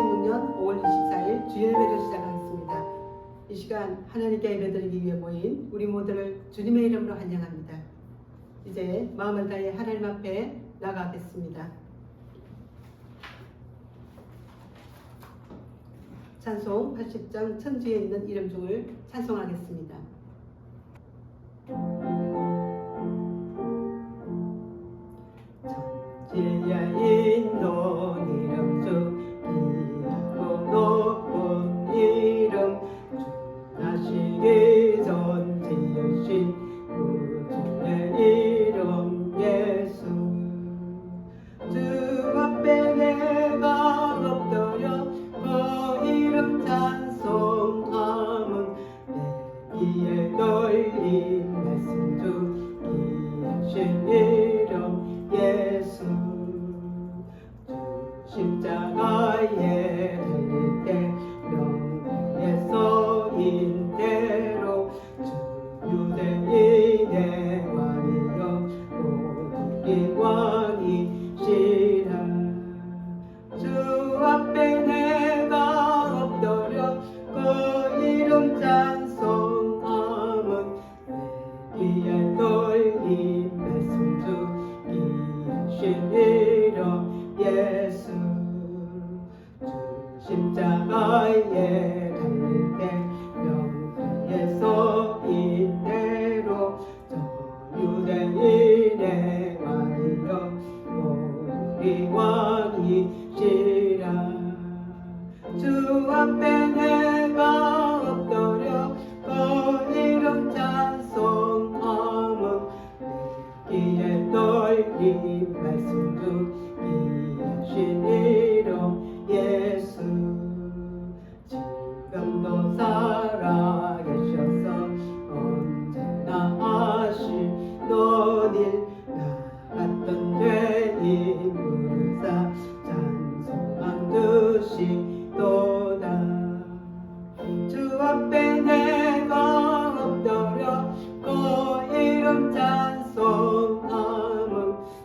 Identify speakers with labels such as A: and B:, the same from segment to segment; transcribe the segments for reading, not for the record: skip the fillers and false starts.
A: 2016년 5월 24일 주일예배를 시작하겠습니다. 이 시간 하나님께 예배드리기 위해 모인 우리 모두를 주님의 이름으로 환영합니다. 이제 마음을 다해 하나님 앞에 나가겠습니다. 찬송 80장 천주에 있는 이름 중을 찬송하겠습니다. 천지에 있는 이름 중 귀하고 높은 이름, 주나시기 전 지으신 구주의 이름 예수. 주 앞에 내가 엎드려 그 이름 찬송함은 내 귀에 걸린 말씀 중 귀하신 이름 예수. 주 십자가에 달릴 때 명예의 서인대로 주 유대인의 왕이여 모든 왕이시라. 주 앞에 내가 엎드려 그 이름 찬송함은 내 귀에 걸린 말씀 중 귀하신 이름 예수. 주 십자가에 달릴 때 명예의 서인대로 저 유대인의 왕이여 모든 왕이시라. 주 앞에 내가 엎드려 그 이름 찬송함은 내 귀에 떨린 말씀 중 귀하신 이름 예수. 지금도 살아계셔서 언제나 아시노니 나 같은 죄인 부르사 찬송한 듯이도다. 주 앞에 내가 엎드려 그 이름 찬송함은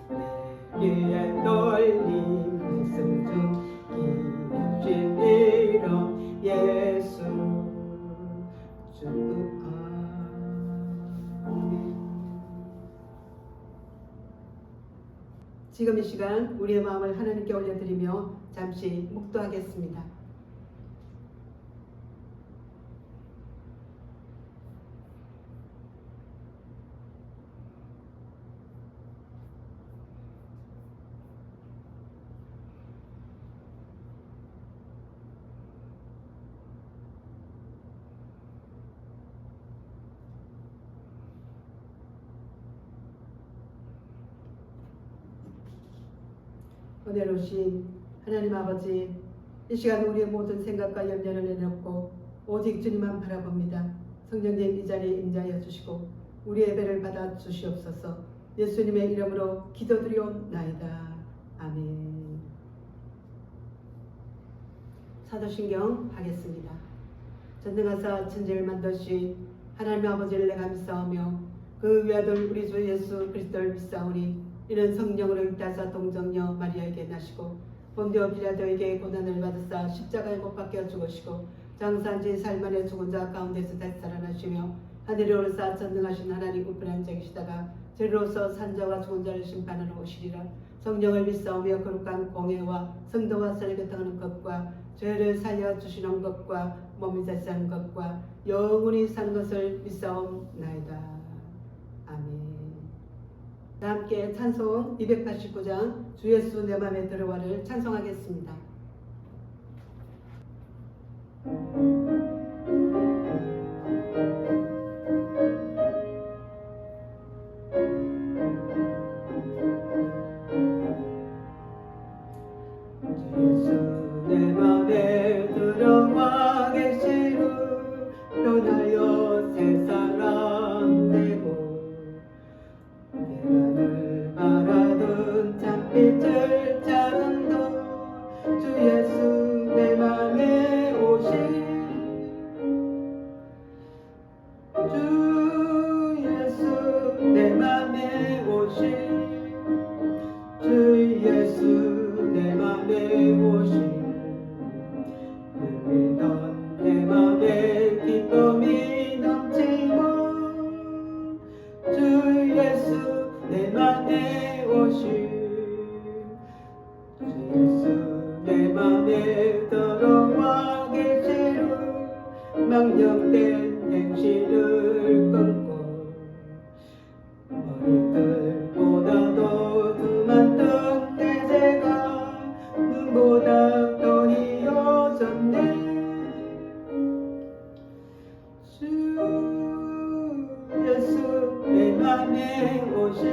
A: 내 귀에 떨린 말씀 중 귀하신 이름 예수. 주 아멘. 지금 이 시간 우리의 마음을 하나님께 올려드리며 잠시 묵도하겠습니다. 은혜로우신 하나님 아버지, 이 시간 우리의 모든 생각과 염려를 내놓고 오직 주님만 바라봅니다. 성령님 이 자리에 임재하여 주시고 우리 예배를 받아 주시옵소서. 예수님의 이름으로 기도드리옵나이다. 아멘. 사도신경 하겠습니다. 전능하사 천지를 만드신 하나님 아버지를 내가 믿사오며 그 외아들 우리 주 예수 그리스도를 믿사오니 이는 성령으로 잉타사 동정녀 마리아에게 나시고 본디오 빌라도에게 고난을 받으사 십자가에 못 박혀 죽으시고 장사한 지 사흘 만에 죽은 자 가운데서 다시 살아나시며 하늘에 오르사 전능하신 하나님 우편에 앉아 계시다가 저리로서 산자와 죽은 자를 심판하러 오시리라. 성령을 믿사오며 거룩한 공예와 성도와 설교당하는 것과 죄를 살려주시는 것과 몸이 다시 하는 것과 영원히 사는 것을 믿사옵나이다. 아멘. 다 함께 찬송 289장 주 예수 내 맘에 들어와를 찬송하겠습니다. 예수 내 맘에 들어와 계시루 변하여 새 사람 되고 내가 늘 바라던 참빛을 찾은 도 주 망령된 행실을 끊고 머리털보다도 그만둔 내 죄가 눈보다 더 희어졌네. 주 예수 내 맘에 오신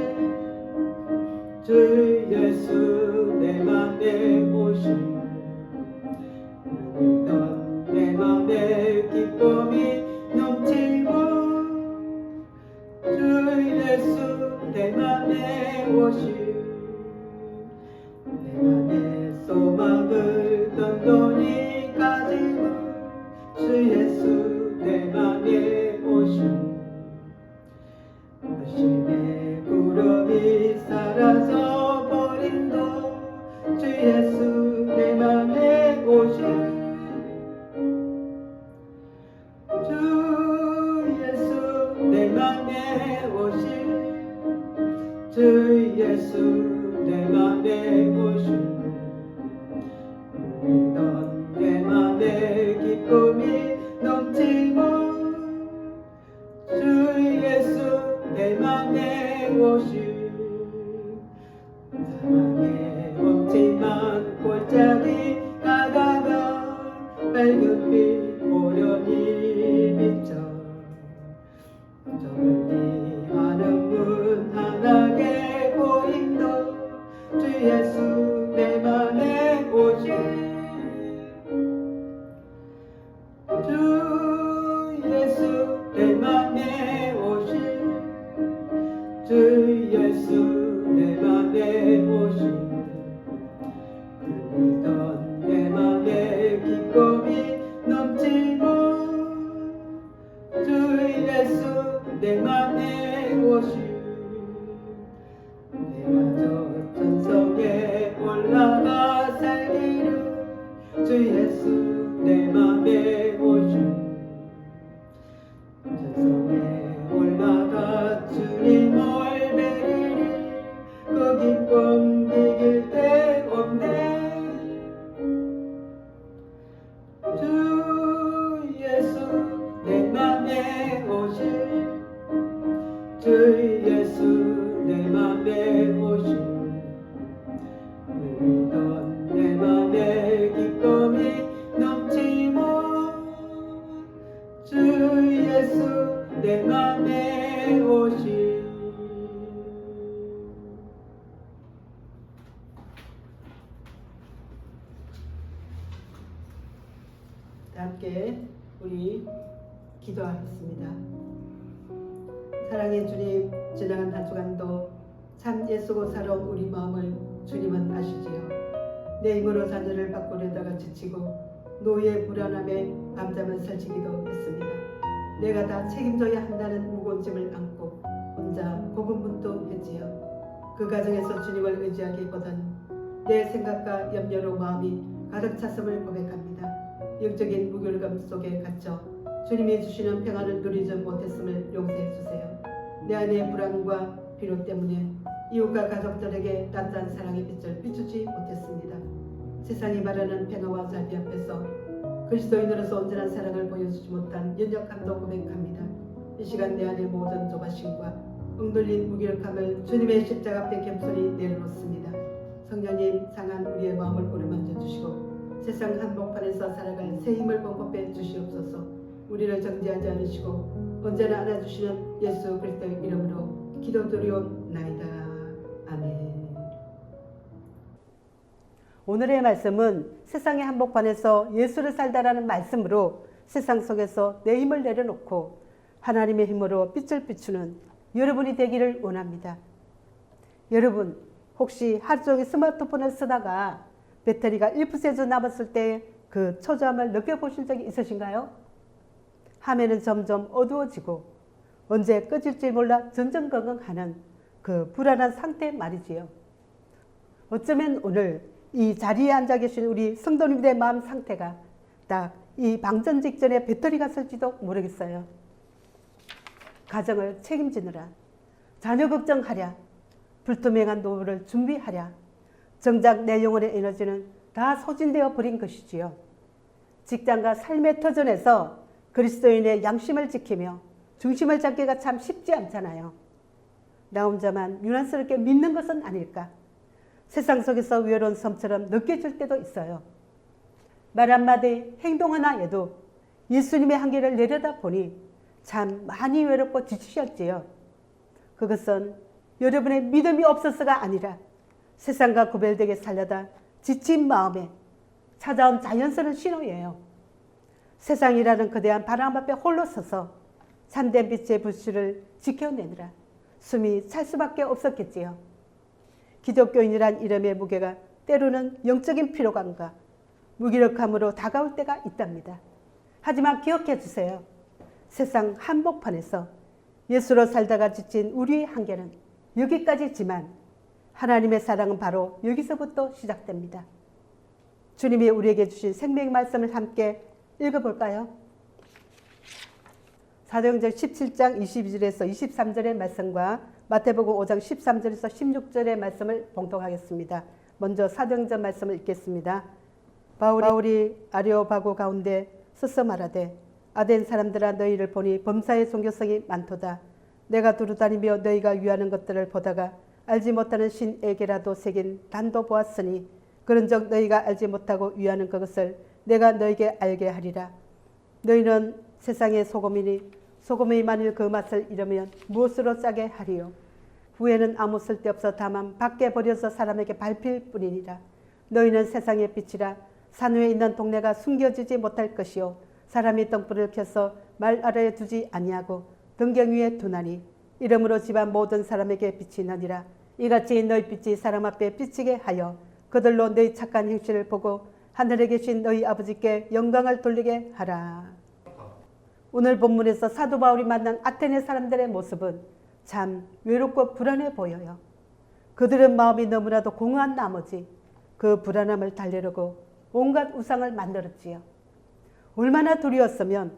A: 주 예수 내 맘에 오신 넌 내 맘에 기쁨이 넘치고 주 예수 내 맘에 오신 내 맘에 소망을 든든히 가지고 주 예수 내 맘에 오신 아침에 구름이 사라져 버린도 주 예수 내 맘에 오신 주 예수 내 맘에 오신 주 예수 내 맘에 오신 넌 내 맘에 기쁨이 넘치고 주 예수 내 맘에 오신 사랑의 없지만 골짜기 가다가 밝은빛 오련히 비쳐 저물리 하는 문 하나게 보인다 주 예수 내 맘에 오신 주 예수 내 맘에 오신 주 예수 내 맘에 오신 넌 내 맘에 기쁨이 넘치고 주 예수 내 맘에 오신 내가 저 천성에 올라가 살기를 주 예수 내 맘에 오신 천성에 올라가 주님을 뵈리니 그 기쁨 이길 데 없네. 주 예수 내 맘에 오신 주 예수 내 맘에 오신 넌 내 맘에 기쁨이 넘치고 주 예수 내 맘에 오신 함께 우리 기도하겠습니다. 사랑의 주님, 지나간 한 주간도 참 예수고 살아온 우리 마음을 주님은 아시지요. 내 힘으로 자녀를 바꾸려다가 지치고 노예의 불안함에 밤잠을 설치기도 했습니다. 내가 다 책임져야 한다는 무거운 짐을 안고 혼자 고군분투했지요. 그 과정에서 주님을 의지하기보다는 내 생각과 염려로 마음이 가득 찼음을 고백합니다. 영적인 무결감 속에 갇혀 주님이 주시는 평안을 누리지 못했음을 용서해 주세요. 내 안의 불안과 피로 때문에 이웃과 가족들에게 따뜻한 사랑의 빛을 비추지 못했습니다. 세상이 말하는 평화와 자비 앞에서 그리스도인으로서 온전한 사랑을 보여주지 못한 연약함도 고백합니다. 이 시간 내 안의 모든 조바심과 엉돌린 무기력함을 주님의 십자가 앞에 겸손히 내려놓습니다. 성령님, 상한 우리의 마음을 어루만져 주시고 세상 한복판에서 살아갈 새 힘을 공급해 주시옵소서. 우리를 정죄하지 않으시고 언제나 안아주시는 예수 그리스도의 이름으로 기도드리옵나이다. 아멘. 오늘의 말씀은 세상의 한복판에서 예수를 살다라는 말씀으로 세상 속에서 내 힘을 내려놓고 하나님의 힘으로 빛을 비추는 여러분이 되기를 원합니다. 여러분, 혹시 하루 종일 스마트폰을 쓰다가 배터리가 1% 남았을 때 그 초조함을 느껴보신 적이 있으신가요? 화면은 점점 어두워지고 언제 꺼질지 몰라 전전긍긍하는 그 불안한 상태 말이지요. 어쩌면 오늘 이 자리에 앉아 계신 우리 성도님들의 마음 상태가 딱 이 방전 직전에 배터리가 쓸지도 모르겠어요. 가정을 책임지느라, 자녀 걱정하랴, 불투명한 노후를 준비하랴, 정작 내 영혼의 에너지는 다 소진되어 버린 것이지요. 직장과 삶의 터전에서
B: 그리스도인의 양심을 지키며 중심을 잡기가 참 쉽지 않잖아요. 나 혼자만 유난스럽게 믿는 것은 아닐까? 세상 속에서 외로운 섬처럼 느껴질 때도 있어요. 말 한마디, 행동 하나에도 예수님의 한계를 내려다보니 참 많이 외롭고 지치셨지요. 그것은 여러분의 믿음이 없어서가 아니라 세상과 구별되게 살려다 지친 마음에 찾아온 자연스러운 신호예요. 세상이라는 거대한 바람 앞에 홀로 서서 참된 빛의 불씨를 지켜내느라 숨이 찰 수밖에 없었겠지요. 기독교인이란 이름의 무게가 때로는 영적인 피로감과 무기력함으로 다가올 때가 있답니다. 하지만 기억해 주세요. 세상 한복판에서 예수로 살다가 지친 우리의 한계는 여기까지지만 하나님의 사랑은 바로 여기서부터 시작됩니다. 주님이 우리에게 주신 생명의 말씀을 함께 읽어볼까요? 사도행전 17장 22절에서 23절의 말씀과 마태복음 5장 13절에서 16절의 말씀을 봉독하겠습니다. 먼저 사도행전 말씀을 읽겠습니다. 바울이 아레오바고 가운데 서서 말하되 아덴 사람들아 너희를 보니 범사의 종교성이 많도다. 내가 두루다니며 너희가 위하는 것들을 보다가 알지 못하는 신에게라도 새긴 단도 보았으니 그런즉 너희가 알지 못하고 위하는 그것을 내가 너희에게 알게 하리라. 너희는 세상의 소금이니 소금이 만일 그 맛을 잃으면 무엇으로 짜게 하리요. 후에는 아무 쓸데없어 다만 밖에 버려서 사람에게 밟힐 뿐이니라. 너희는 세상의 빛이라. 산 위에 있는 동네가 숨겨지지 못할 것이요 사람이 등불을 켜서 말 아래에 두지 아니하고 등경 위에 두나니 이러므로 집안 모든 사람에게 빛이 나니라. 이같이 너희 빛이 사람 앞에 비치게 하여 그들로 너희 착한 행실을 보고 하늘에 계신 너희 아버지께 영광을 돌리게 하라. 오늘 본문에서 사도 바울이 만난 아테네 사람들의 모습은 참 외롭고 불안해 보여요. 그들은 마음이 너무나도 공허한 나머지 그 불안함을 달래려고 온갖 우상을 만들었지요. 얼마나 두려웠으면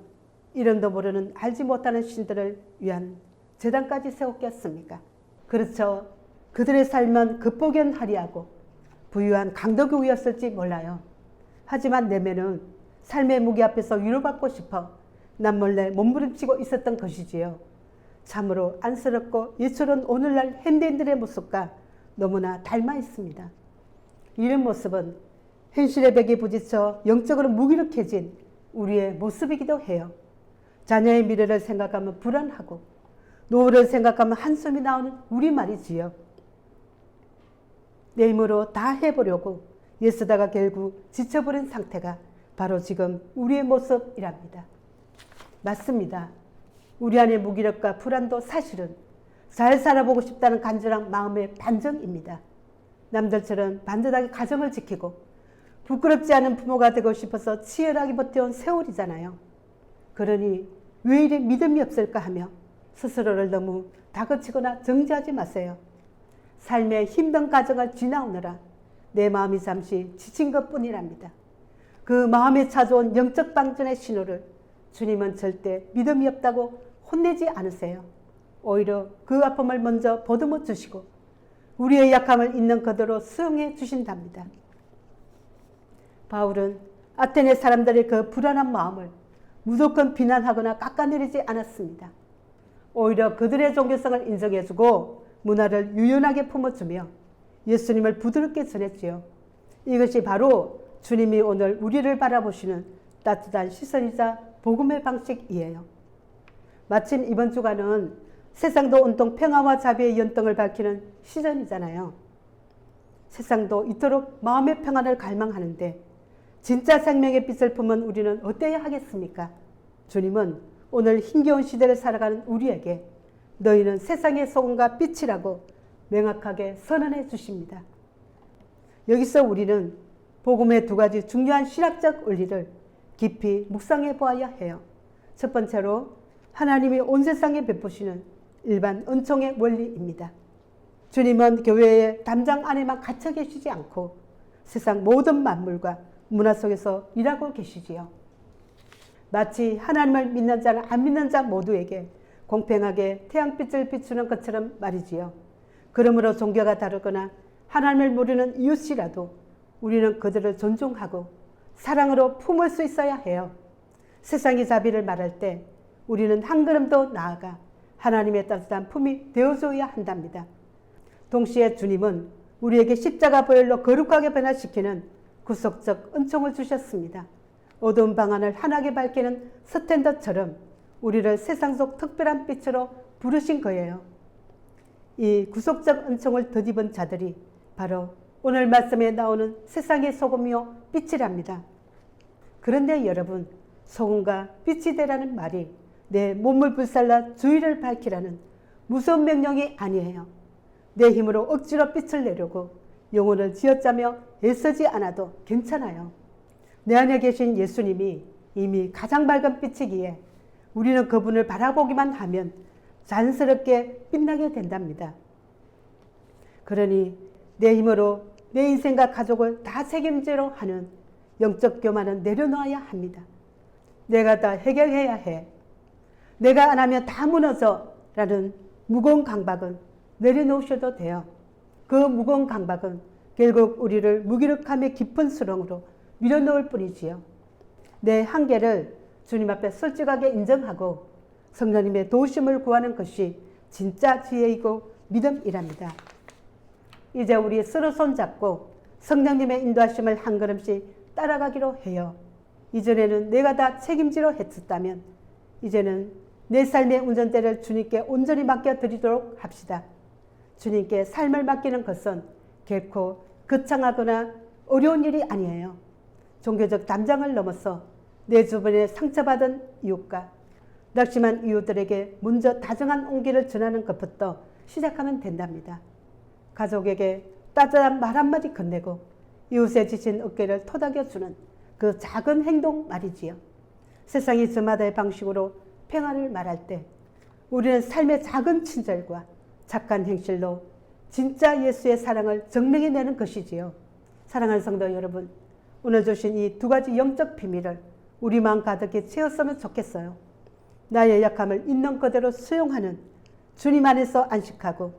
B: 이름도 모르는 알지 못하는 신들을 위한 제단까지 세웠겠습니까? 그렇죠. 그들의 삶은 극복연하리하고 부유한 강도구였을지 몰라요. 하지만 내면은 삶의 무게 앞에서 위로받고 싶어 남몰래 몸부림치고 있었던 것이지요. 참으로 안쓰럽고 예처럼 오늘날 현대인들의 모습과 너무나 닮아 있습니다. 이런 모습은 현실의 벽에 부딪혀 영적으로 무기력해진 우리의 모습이기도 해요. 자녀의 미래를 생각하면 불안하고 노후를 생각하면 한숨이 나오는 우리 말이지요. 내 힘으로 다 해보려고 애쓰다가 결국 지쳐버린 상태가 바로 지금 우리의 모습이랍니다. 맞습니다. 우리 안의 무기력과 불안도 사실은 잘 살아보고 싶다는 간절한 마음의 반증입니다. 남들처럼 반듯하게 가정을 지키고 부끄럽지 않은 부모가 되고 싶어서 치열하게 버텨온 세월이잖아요. 그러니 왜 이리 믿음이 없을까 하며 스스로를 너무 다그치거나 정죄하지 마세요. 삶의 힘든 과정을 지나오느라 내 마음이 잠시 지친 것뿐이랍니다. 그 마음에 찾아온 영적 방전의 신호를 주님은 절대 믿음이 없다고 혼내지 않으세요. 오히려 그 아픔을 먼저 보듬어 주시고 우리의 약함을 있는 그대로 수용해 주신답니다. 바울은 아테네 사람들의 그 불안한 마음을 무조건 비난하거나 깎아내리지 않았습니다. 오히려 그들의 종교성을 인정해주고 문화를 유연하게 품어주며 예수님을 부드럽게 전했지요. 이것이 바로 주님이 오늘 우리를 바라보시는 따뜻한 시선이자 복음의 방식이에요. 마침 이번 주간은 세상도 온통 평화와 자비의 연등을 밝히는 시즌이잖아요. 세상도 이토록 마음의 평안을 갈망하는데 진짜 생명의 빛을 품은 우리는 어때야 하겠습니까? 주님은 오늘 힘겨운 시대를 살아가는 우리에게 너희는 세상의 소금과 빛이라고 명확하게 선언해 주십니다. 여기서 우리는 복음의 두 가지 중요한 신학적 원리를 깊이 묵상해 보아야 해요. 첫 번째로 하나님이 온 세상에 베푸시는 일반 은총의 원리입니다. 주님은 교회의 담장 안에만 갇혀 계시지 않고 세상 모든 만물과 문화 속에서 일하고 계시지요. 마치 하나님을 믿는 자나 안 믿는 자 모두에게 공평하게 태양빛을 비추는 것처럼 말이지요. 그러므로 종교가 다르거나 하나님을 모르는 이웃이라도 우리는 그들을 존중하고 사랑으로 품을 수 있어야 해요. 세상의 자비를 말할 때 우리는 한 걸음도 나아가 하나님의 따뜻한 품이 되어줘야 한답니다. 동시에 주님은 우리에게 십자가 보혈로 거룩하게 변화시키는 구속적 은총을 주셨습니다. 어두운 방안을 환하게 밝히는 스탠더처럼 우리를 세상 속 특별한 빛으로 부르신 거예요. 이 구속적 은총을 덧입은 자들이 바로 오늘 말씀에 나오는 세상의 소금이요 빛이랍니다. 그런데 여러분, 소금과 빛이 되라는 말이 내 몸을 불살라 주의를 밝히라는 무서운 명령이 아니에요. 내 힘으로 억지로 빛을 내려고 영혼을 쥐어짜며 애쓰지 않아도 괜찮아요. 내 안에 계신 예수님이 이미 가장 밝은 빛이기에 우리는 그분을 바라보기만 하면 자연스럽게 빛나게 된답니다. 그러니 내 힘으로 내 인생과 가족을 다 책임지려 하는 영적 교만은 내려놓아야 합니다. 내가 다 해결해야 해. 내가 안 하면 다 무너져 라는 무거운 강박은 내려놓으셔도 돼요. 그 무거운 강박은 결국 우리를 무기력함의 깊은 수렁으로 밀어넣을 뿐이지요. 내 한계를 주님 앞에 솔직하게 인정하고 성령님의 도우심을 구하는 것이 진짜 지혜이고 믿음이랍니다. 이제 우리 서로 손잡고 성령님의 인도하심을 한 걸음씩 따라가기로 해요. 이전에는 내가 다 책임지려 했었다면 이제는 내 삶의 운전대를 주님께 온전히 맡겨드리도록 합시다. 주님께 삶을 맡기는 것은 결코 거창하거나 어려운 일이 아니에요. 종교적 담장을 넘어서 내 주변에 상처받은 이웃과 낙심한 이웃들에게 먼저 다정한 온기를 전하는 것부터 시작하면 된답니다. 가족에게 따뜻한 말 한마디 건네고 이웃의 지친 어깨를 토닥여주는 그 작은 행동 말이지요. 세상이 저마다의 방식으로 평화를 말할 때 우리는 삶의 작은 친절과 착한 행실로 진짜 예수의 사랑을 증명해내는 것이지요. 사랑하는 성도 여러분, 오늘 주신 이 두 가지 영적 비밀을 우리 마음 가득히 채웠으면 좋겠어요. 나의 약함을 있는 그대로 수용하는 주님 안에서 안식하고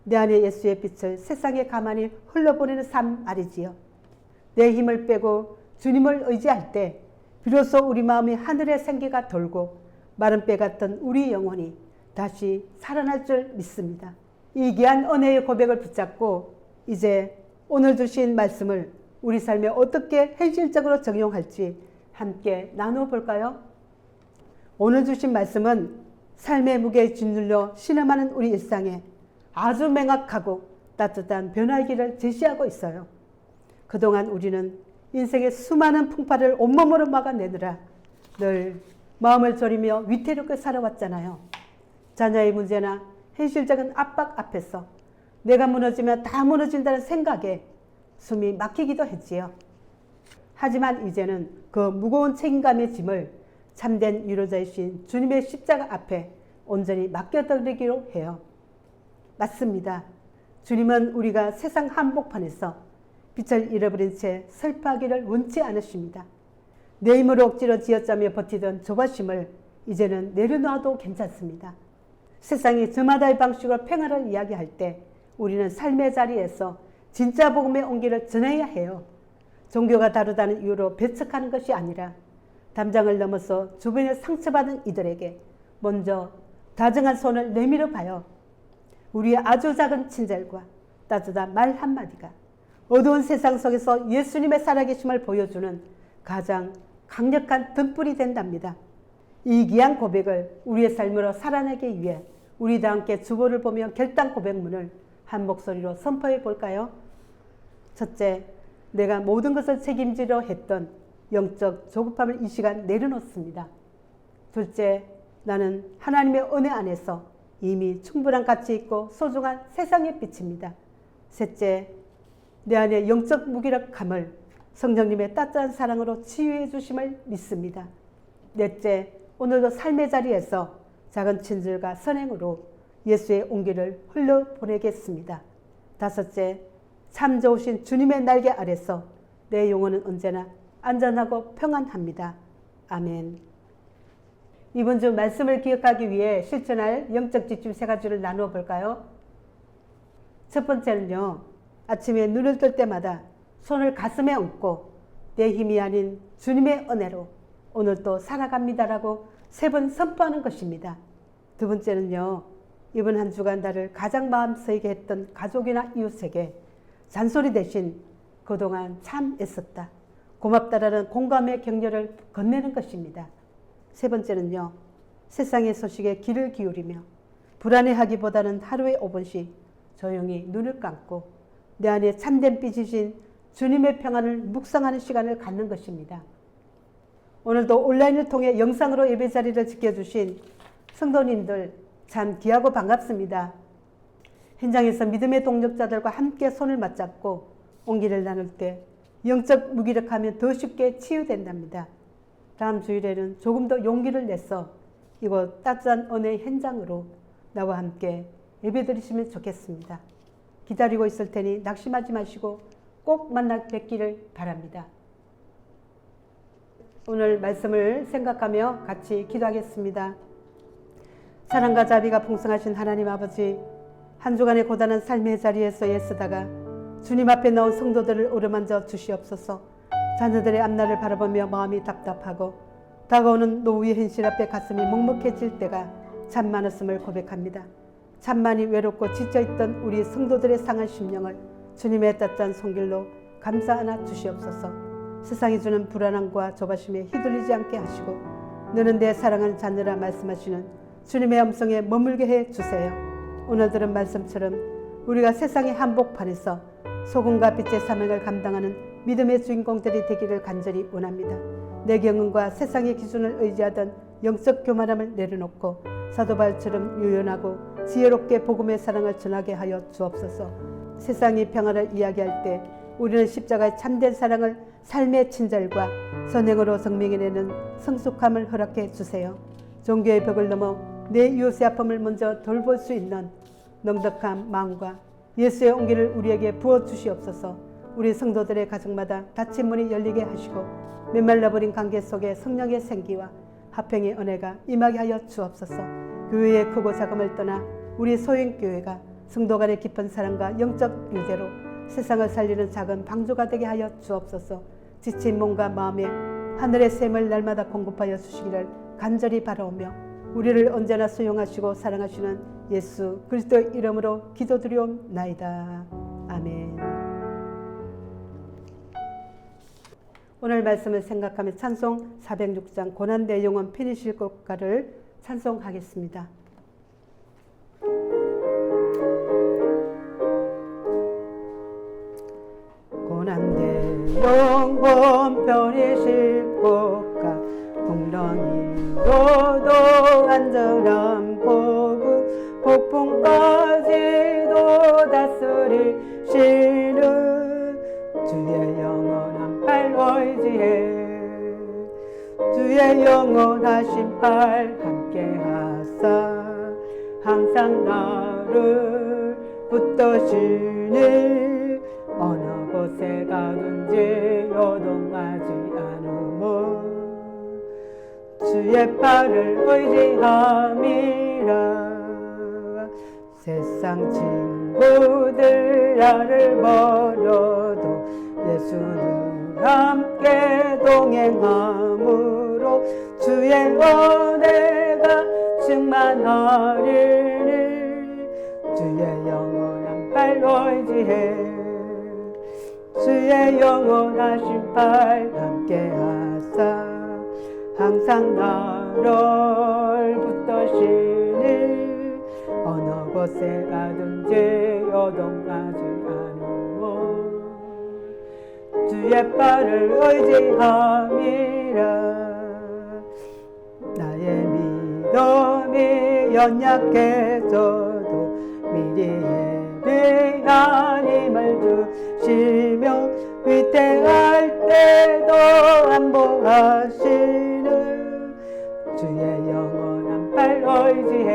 B: 내 안에 예수의 빛을 세상에 가만히 흘러보내는 삶 말이지요. 내 힘을 빼고 주님을 의지할 때 비로소 우리 마음이 하늘의 생기가 돌고 마른 뼈 같은 우리 영혼이 다시 살아날 줄 믿습니다. 이 귀한 은혜의 고백을 붙잡고 이제 오늘 주신 말씀을 우리 삶에 어떻게 현실적으로 적용할지 함께 나누어 볼까요? 오늘 주신 말씀은 삶의 무게에 짓눌려 신음하는 우리 일상에 아주 명확하고 따뜻한 변화의 길을 제시하고 있어요. 그동안 우리는 인생의 수많은 풍파를 온몸으로 막아내느라 늘 마음을 졸이며 위태롭게 살아왔잖아요. 자녀의 문제나 현실적인 압박 앞에서 내가 무너지면 다 무너진다는 생각에 숨이 막히기도 했지요. 하지만 이제는 그 무거운 책임감의 짐을 참된 위로자이신 주님의 십자가 앞에 온전히 맡겨드리기로 해요. 맞습니다. 주님은 우리가 세상 한복판에서 빛을 잃어버린 채 슬퍼하기를 원치 않으십니다. 내 힘으로 억지로 쥐어짜며 버티던 조바심을 이제는 내려놔도 괜찮습니다. 세상이 저마다의 방식으로 평화를 이야기할 때 우리는 삶의 자리에서 진짜 복음의 온기를 전해야 해요. 종교가 다르다는 이유로 배척하는 것이 아니라 담장을 넘어서 주변에 상처받은 이들에게 먼저 다정한 손을 내밀어 봐요. 우리의 아주 작은 친절과 따뜻한 말 한마디가 어두운 세상 속에서 예수님의 살아계심을 보여주는 가장 강력한 등불이 된답니다. 이 귀한 고백을 우리의 삶으로 살아내기 위해 우리 다 함께 주보를 보며 결단 고백문을 한 목소리로 선포해 볼까요? 첫째, 내가 모든 것을 책임지려 했던 영적 조급함을 이 시간 내려놓습니다. 둘째, 나는 하나님의 은혜 안에서 이미 충분한 가치 있고 소중한 세상의 빛입니다. 셋째, 내 안에 영적 무기력함을 성령님의 따뜻한 사랑으로 치유해 주심을 믿습니다. 넷째, 오늘도 삶의 자리에서 작은 친절과 선행으로 예수의 온기를 흘려보내겠습니다. 다섯째, 참 좋으신 주님의 날개 아래서 내 영혼은 언제나 안전하고 평안합니다. 아멘. 이번 주 말씀을 기억하기 위해 실천할 영적 지침 세 가지를 나누어 볼까요? 첫 번째는요, 아침에 눈을 뜰 때마다 손을 가슴에 얹고 내 힘이 아닌 주님의 은혜로 오늘도 살아갑니다라고 3번 선포하는 것입니다. 두 번째는요, 이번 한 주간 나를 가장 마음 쓰이게 했던 가족이나 이웃에게 잔소리 대신 그동안 참 애썼다, 고맙다라는 공감의 격려를 건네는 것입니다. 세 번째는요, 세상의 소식에 귀를 기울이며 불안해하기보다는 하루에 5분씩 조용히 눈을 감고 내 안에 참된 빛이신 주님의 평안을 묵상하는 시간을 갖는 것입니다. 오늘도 온라인을 통해 영상으로 예배 자리를 지켜주신 성도님들 참 귀하고 반갑습니다. 현장에서 믿음의 동력자들과 함께 손을 맞잡고 온기를 나눌 때 영적 무기력하면 더 쉽게 치유된답니다. 다음 주일에는 조금 더 용기를 내서 이곳 따뜻한 은혜의 현장으로 나와 함께 예배드리시면 좋겠습니다. 기다리고 있을 테니 낙심하지 마시고 꼭 만나 뵙기를 바랍니다. 오늘 말씀을 생각하며 같이 기도하겠습니다. 사랑과 자비가 풍성하신 하나님 아버지, 한 주간의 고단한 삶의 자리에서 애쓰다가 주님 앞에 나온 성도들을 어루만져 주시옵소서. 자녀들의 앞날을 바라보며 마음이 답답하고 다가오는 노후의 현실 앞에 가슴이 먹먹해질 때가 참 많았음을 고백합니다. 참 많이 외롭고 지쳐있던 우리 성도들의 상한 심령을 주님의 따뜻한 손길로 감싸 안아 주시옵소서. 세상이 주는 불안함과 조바심에 휘둘리지 않게 하시고 너는 내 사랑하는 자녀라 말씀하시는 주님의 음성에 머물게 해 주세요. 오늘 들은 말씀처럼 우리가 세상의 한복판에서 소금과 빛의 사명을 감당하는 믿음의 주인공들이 되기를 간절히 원합니다. 내 경험과 세상의 기준을 의지하던 영적 교만함을 내려놓고 사도 바울처럼 유연하고 지혜롭게 복음의 사랑을 전하게 하여 주옵소서. 세상의 평화를 이야기할 때 우리는 십자가의 참된 사랑을 삶의 친절과 선행으로 증명해내는 성숙함을 허락해 주세요. 종교의 벽을 넘어 내 이웃의 아픔을 먼저 돌볼 수 있는 넉넉한 마음과 예수의 온기를 우리에게 부어주시옵소서. 우리 성도들의 가정마다 닫힌 문이 열리게 하시고 메말라버린 관계 속에 성령의 생기와 화평의 은혜가 임하게 하여 주옵소서. 교회의 크고 작음을 떠나 우리 소형교회가 성도 간의 깊은 사랑과 영적 유대로 세상을 살리는 작은 방주가 되게 하여 주옵소서. 지친 몸과 마음에 하늘의 샘을 날마다 공급하여 주시기를 간절히 바라오며 우리를 언제나 수용하시고 사랑하시는 예수 그리스도의 이름으로 기도드리옵나이다. 아멘. 오늘 말씀을 생각하며 찬송 406장 고난대 영혼 편히쉴 곳가를 찬송하겠습니다. 고난대 영혼 편히쉴 곳가 풍랑이로도 안전한 복음 폭풍까지도 다스리시는 주의 영원한 팔 의지해 주의 영원하신 팔 함께하사 항상 나를 붙드시니 어느 곳에 가든지 요동하지 않으며 주의 팔을 의지함이라. 세상 친구들 나를 버려도 예수는 함께 동행함으로 주의 은혜가 충만하리니 주의 영원한 팔 의지해 주의 영원하신 팔 함께하사 항상 나를 붙드시니 어느 곳에 가든지 요동하지 않으며 주의 팔을 의지함이라. 나의 믿음이 연약해져도 미리 예비한 힘을 주시며 위태할 때도 안보하시는 주의 영원한 팔 의지해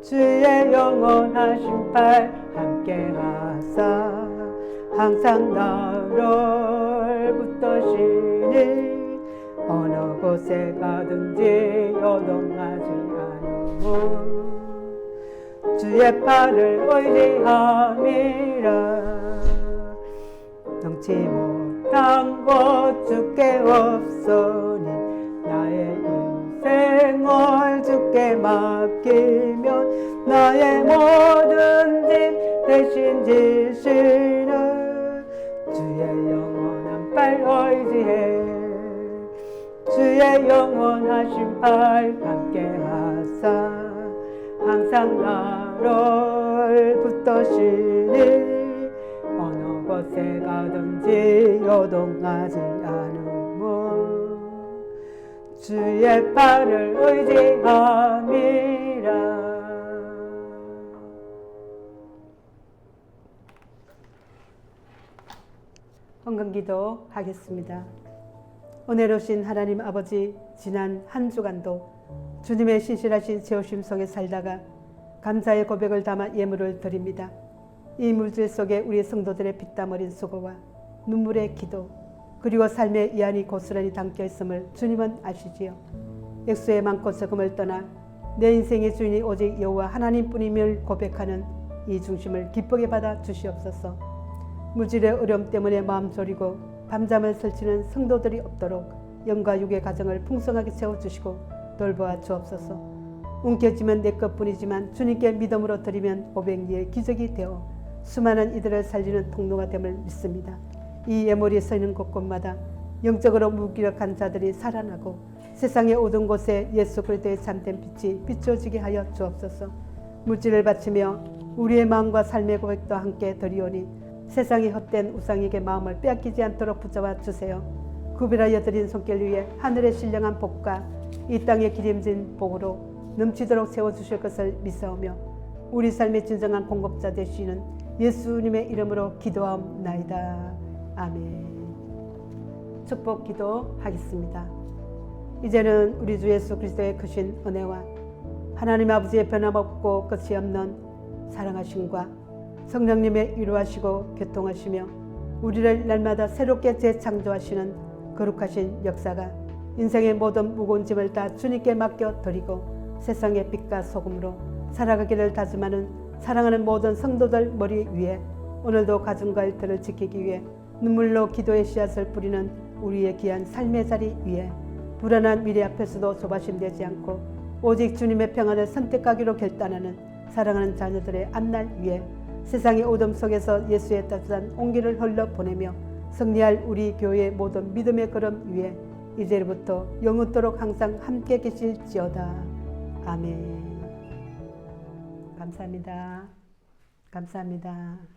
B: 주의 영원하신 팔 함께하사 항상 나를 붙드시니 어느 곳에 가든지 요동하지 않으며 주의 팔을 의지함이라. 능치 못한 상고 주께 없으니 나의 인생을 주께 맡기면 나의 모든 짐 대신 지시는 주의 영원한 팔 의지해 주의 영원하신 팔 함께 하사 항상 나를 붙드시니 어느 곳에 가든지 요동하지 않으며 주의 팔을 의지함이라. 헌금기도 하겠습니다. 은혜로우신 하나님 아버지, 지난 한 주간도 주님의 신실하신 재우심 속에 살다가 감사의 고백을 담아 예물을 드립니다. 이 물질 속에 우리 성도들의 피땀 어린 수고와 눈물의 기도 그리고 삶의 이안이 고스란히 담겨 있음을 주님은 아시지요. 액수의 많고 적음을 떠나 내 인생의 주인이 오직 여호와 하나님뿐임을 고백하는 이 중심을 기쁘게 받아 주시옵소서. 물질의 어려움 때문에 마음 졸이고 밤잠을 설치는 성도들이 없도록 영과 육의 가정을 풍성하게 채워주시고 돌보아 주옵소서. 움켜쥐면 내 것뿐이지만 주님께 믿음으로 드리면 500리의 기적이 되어 수많은 이들을 살리는 통로가 됨을 믿습니다. 이 예물이 서 있는 곳곳마다 영적으로 무기력한 자들이 살아나고 세상의 어두운 곳에 예수 그리스도의 참된 빛이 비춰지게 하여 주옵소서. 물질을 바치며 우리의 마음과 삶의 고백도 함께 드리오니 세상의 헛된 우상에게 마음을 빼앗기지 않도록 붙잡아 주세요. 구별하여 드린 손길 위에 하늘의 신령한 복과 이 땅의 기름진 복으로 넘치도록 세워주실 것을 믿사오며 우리 삶의 진정한 공급자 되시는 예수님의 이름으로 기도하옵나이다. 아멘. 축복 기도하겠습니다. 이제는 우리 주 예수 그리스도의 크신 은혜와 하나님 아버지의 변함없고 끝이 없는 사랑하심과 성령님의 위로하시고 교통하시며 우리를 날마다 새롭게 재창조하시는 거룩하신 역사가 인생의 모든 무거운 짐을 다 주님께 맡겨드리고 세상의 빛과 소금으로 살아가기를 다짐하는 사랑하는 모든 성도들 머리 위에 오늘도 가정과 일터를 지키기 위해 눈물로 기도의 씨앗을 뿌리는 우리의 귀한 삶의 자리 위에 불안한 미래 앞에서도 조바심되지 않고 오직 주님의 평안을 선택하기로 결단하는 사랑하는 자녀들의 앞날 위에 세상의 어둠 속에서 예수의 따뜻한 온기를 흘러보내며 승리할 우리 교회의 모든 믿음의 걸음 위에 이제부터 영원토록 항상 함께 계실지어다. 아멘. 감사합니다. 감사합니다.